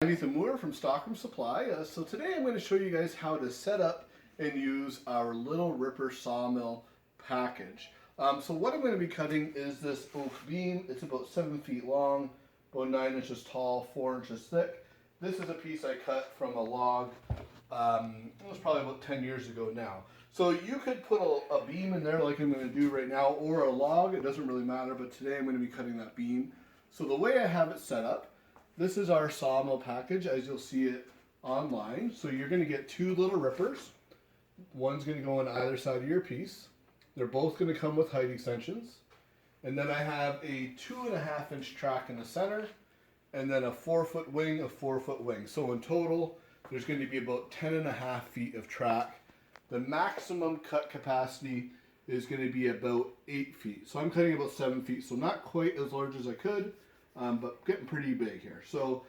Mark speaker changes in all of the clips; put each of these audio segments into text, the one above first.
Speaker 1: I'm Ethan from Stockroom Supply. So today I'm going to show you guys how to set up and use our Little Ripper Sawmill Package. So what I'm going to be cutting is this oak beam. It's about 7 feet long, about 9 inches tall, 4 inches thick. This is a piece I cut from a log. It was probably about 10 years ago now. So you could put a beam in there like I'm going to do right now, or a log. It doesn't really matter, but today I'm going to be cutting that beam. So the way I have it set up, this is our sawmill package as you'll see it online. So you're going to get 2 Little Rippers. One's going to go on either side of your piece. They're both going to come with height extensions. And then I have a 2.5 inch track in the center, and then a 4-foot wing, a 4-foot wing. So in total, there's going to be about 10.5 feet of track. The maximum cut capacity is going to be about 8 feet. So I'm cutting about 7 feet, so not quite as large as I could, but getting pretty big here. So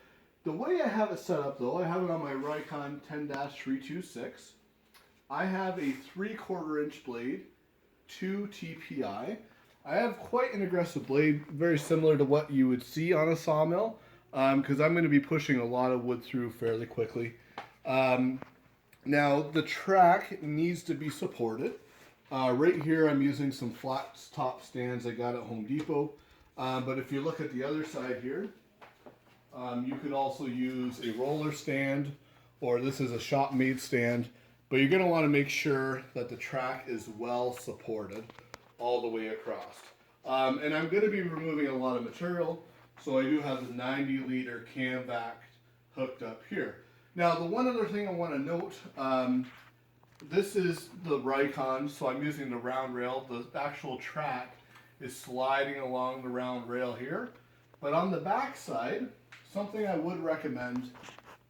Speaker 1: the way I have it set up though, I have it on my Rikon 10-326. I have a 3/4 inch blade, 2 TPI. I have quite an aggressive blade, very similar to what you would see on a sawmill, because I'm going to be pushing a lot of wood through fairly quickly. Now the track needs to be supported. Right here I'm using some flat top stands I got at Home Depot. But if you look at the other side here, you could also use a roller stand, or this is a shop made stand, but you're going to want to make sure that the track is well supported all the way across. And I'm going to be removing a lot of material, so I do have the 90-liter cam vac hooked up here. Now the one other thing I want to note, this is the Rikon, so I'm using the round rail. The actual track is sliding along the round rail here. But on the back side, something I would recommend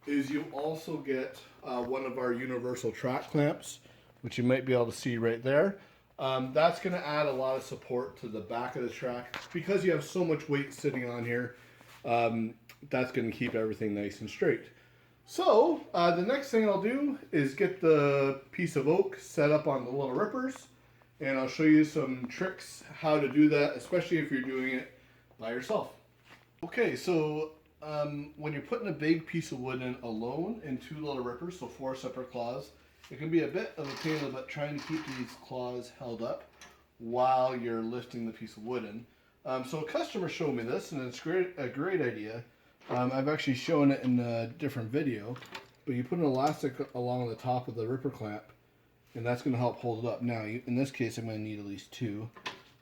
Speaker 1: is you also get one of our universal track clamps, which you might be able to see right there. That's going to add a lot of support to the back of the track. Because you have so much weight sitting on here, that's going to keep everything nice and straight. So the next thing I'll do is get the piece of oak set up on the Little Rippers, and I'll show you some tricks how to do that, especially if you're doing it by yourself. Okay, so when you're putting a big piece of wood in alone in 2 Little Rippers, so 4 separate claws, it can be a bit of a pain in the butt trying to keep these claws held up while you're lifting the piece of wood in. So a customer showed me this, and it's a great idea. I've actually shown it in a different video, but you put an elastic along the top of the ripper clamp, and that's going to help hold it up. Now, in this case, I'm going to need at least 2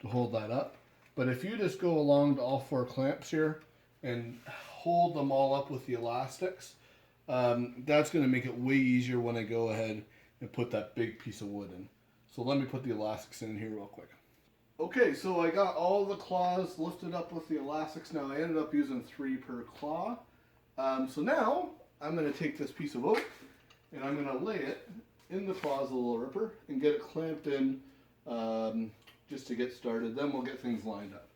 Speaker 1: to hold that up. But if you just go along to all 4 clamps here and hold them all up with the elastics, that's going to make it way easier when I go ahead and put that big piece of wood in. So let me put the elastics in here real quick. Okay, so I got all the claws lifted up with the elastics. Now I ended up using 3 per claw. So now I'm going to take this piece of oak and I'm going to lay it in the claws of the Little Ripper and get it clamped in just to get started. Then we'll get things lined up.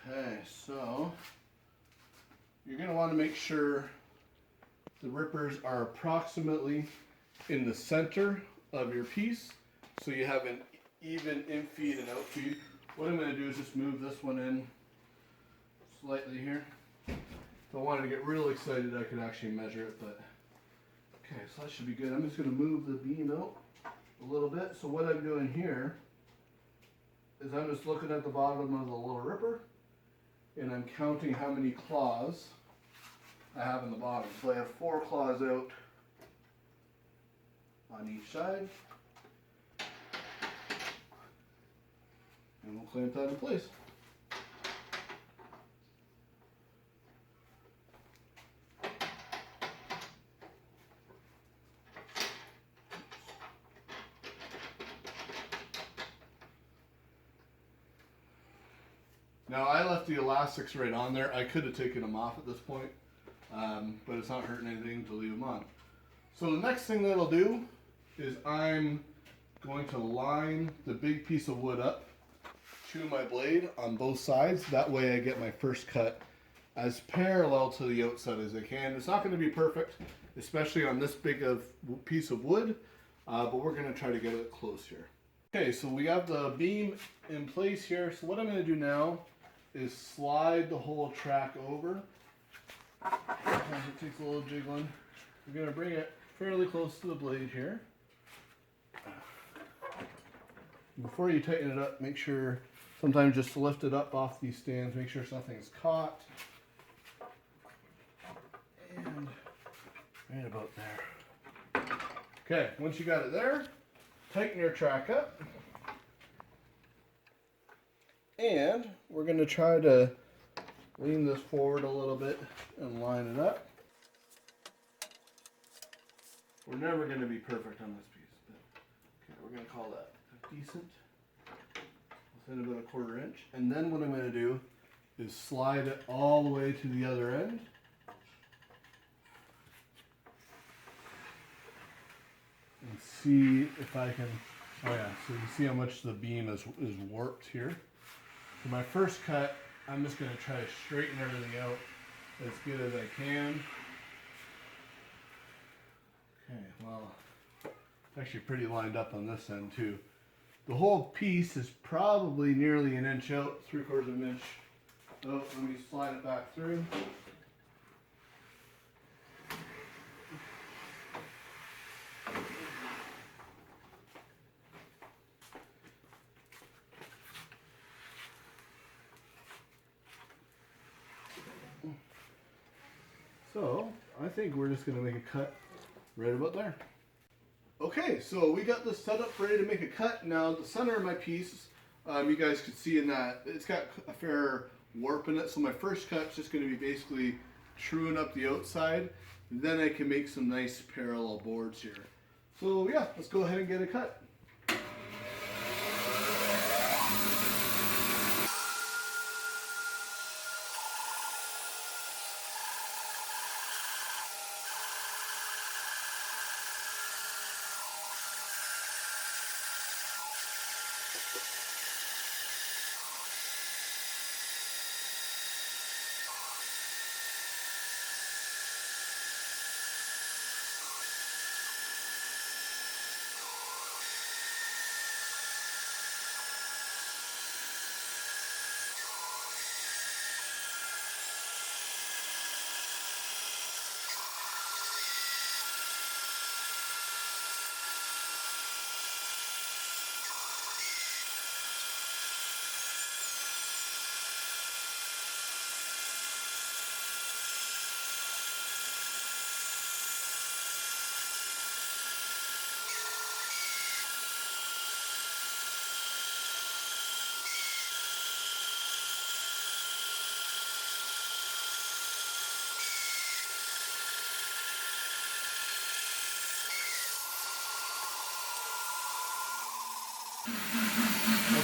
Speaker 1: Okay, so you're going to want to make sure the rippers are approximately in the center of your piece, so you have an even in feed and out feed. What I'm going to do is just move this one in slightly here. If I wanted to get real excited, I could actually measure it, but okay, so that should be good. I'm just going to move the beam out a little bit. So what I'm doing here is I'm just looking at the bottom of the Little Ripper, and I'm counting how many claws I have in the bottom. So I have 4 claws out on each side. And we'll clamp that in place. Now I left the elastics right on there. I could have taken them off at this point, but it's not hurting anything to leave them on. So the next thing that I'll do is I'm going to line the big piece of wood up to my blade on both sides. That way I get my first cut as parallel to the outside as I can. It's not going to be perfect, especially on this big of piece of wood, but we're going to try to get it close here. Okay, so we have the beam in place here. So what I'm going to do now is slide the whole track over. Sometimes it takes a little jiggling. We're going to bring it fairly close to the blade here. Before you tighten it up, make sure, sometimes just lift it up off these stands, make sure nothing's caught. And right about there. Okay, once you got it there, tighten your track up. And we're going to try to lean this forward a little bit and line it up. We're never going to be perfect on this piece, but okay, we're going to call that decent, within about a 1/4 inch. And then what I'm going to do is slide it all the way to the other end. And see if I can, oh yeah, so you see how much the beam is warped here. For my first cut, I'm just going to try to straighten everything out as good as I can. Okay, well, it's actually pretty lined up on this end too. The whole piece is probably nearly 1 inch out, 3/4 of an inch. Oh, let me slide it back through. So, I think we're just going to make a cut right about there. Okay, so we got this set up ready to make a cut. Now, the center of my piece, you guys could see in that, it's got a fair warp in it. So my first cut's just going to be basically truing up the outside. Then I can make some nice parallel boards here. So yeah, let's go ahead and get a cut.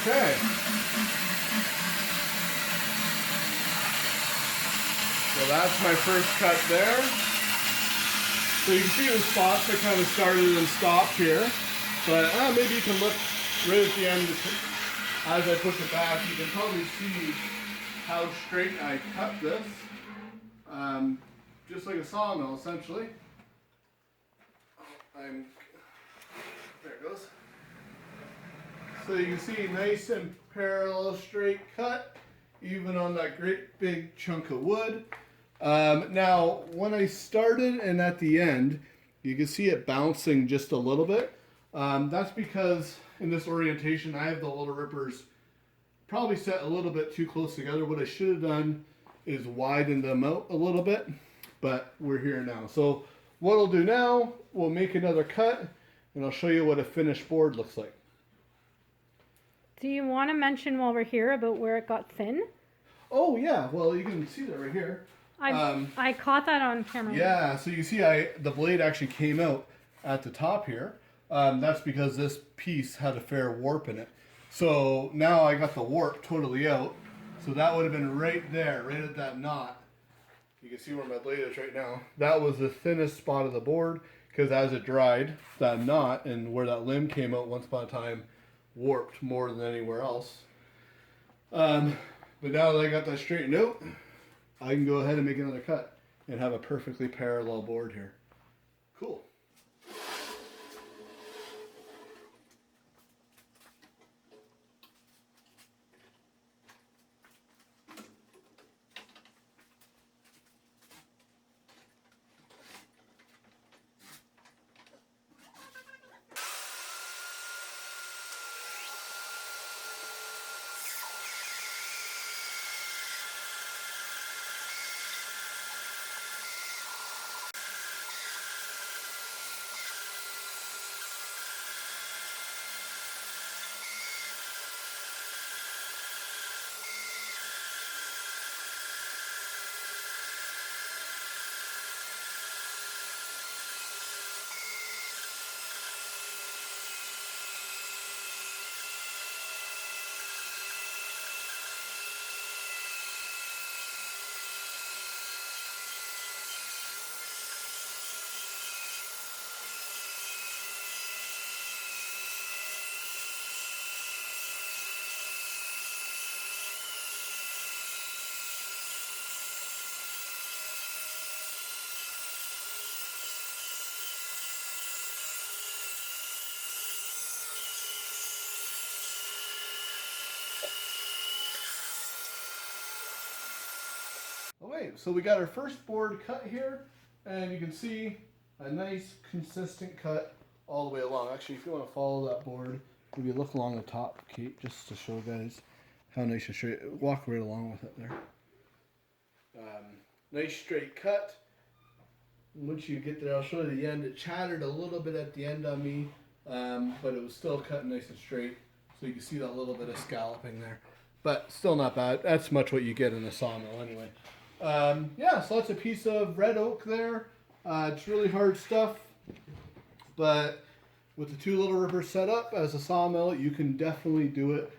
Speaker 1: Okay. So that's my first cut there. So you can see the spots that kind of started and stopped here. But maybe you can look right at the end as I push it back. You can probably see how straight I cut this. Just like a sawmill, essentially. There it goes. So you can see nice and parallel straight cut, even on that great big chunk of wood. Now, when I started and at the end, you can see it bouncing just a little bit. That's because in this orientation, I have the Little Rippers probably set a little bit too close together. What I should have done is widen them out a little bit, but we're here now. So what I'll do now, we'll make another cut, and I'll show you what a finished board looks like.
Speaker 2: Do you want to mention while we're here about where it got thin?
Speaker 1: Oh yeah, well you can see that right here.
Speaker 2: I caught that on camera.
Speaker 1: Yeah, so you see the blade actually came out at the top here. That's because this piece had a fair warp in it. So now I got the warp totally out. So that would have been right there, right at that knot. You can see where my blade is right now. That was the thinnest spot of the board, because as it dried, that knot and where that limb came out once upon a time warped more than anywhere else. But now that I got that straightened out, I can go ahead and make another cut and have a perfectly parallel board here. Cool. Okay, so we got our first board cut here, and you can see a nice consistent cut all the way along. Actually, if you want to follow that board, maybe look along the top, Kate, just to show guys how nice and straight. Walk right along with it there. Nice straight cut. Once you get there, I'll show you the end. It chattered a little bit at the end on me, but it was still cut nice and straight. So you can see that little bit of scalloping there. But still not bad. That's much what you get in a sawmill anyway. Yeah, so that's a piece of red oak there. It's really hard stuff. But with the 2 Little Rippers set up as a sawmill, you can definitely do it.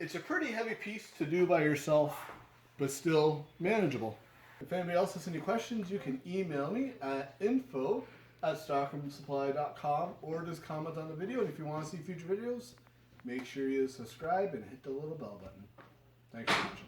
Speaker 1: It's a pretty heavy piece to do by yourself, but still manageable. If anybody else has any questions, you can email me at info@stockroomsupply.com or just comment on the video. And if you want to see future videos, make sure you subscribe and hit the little bell button. Thanks for watching.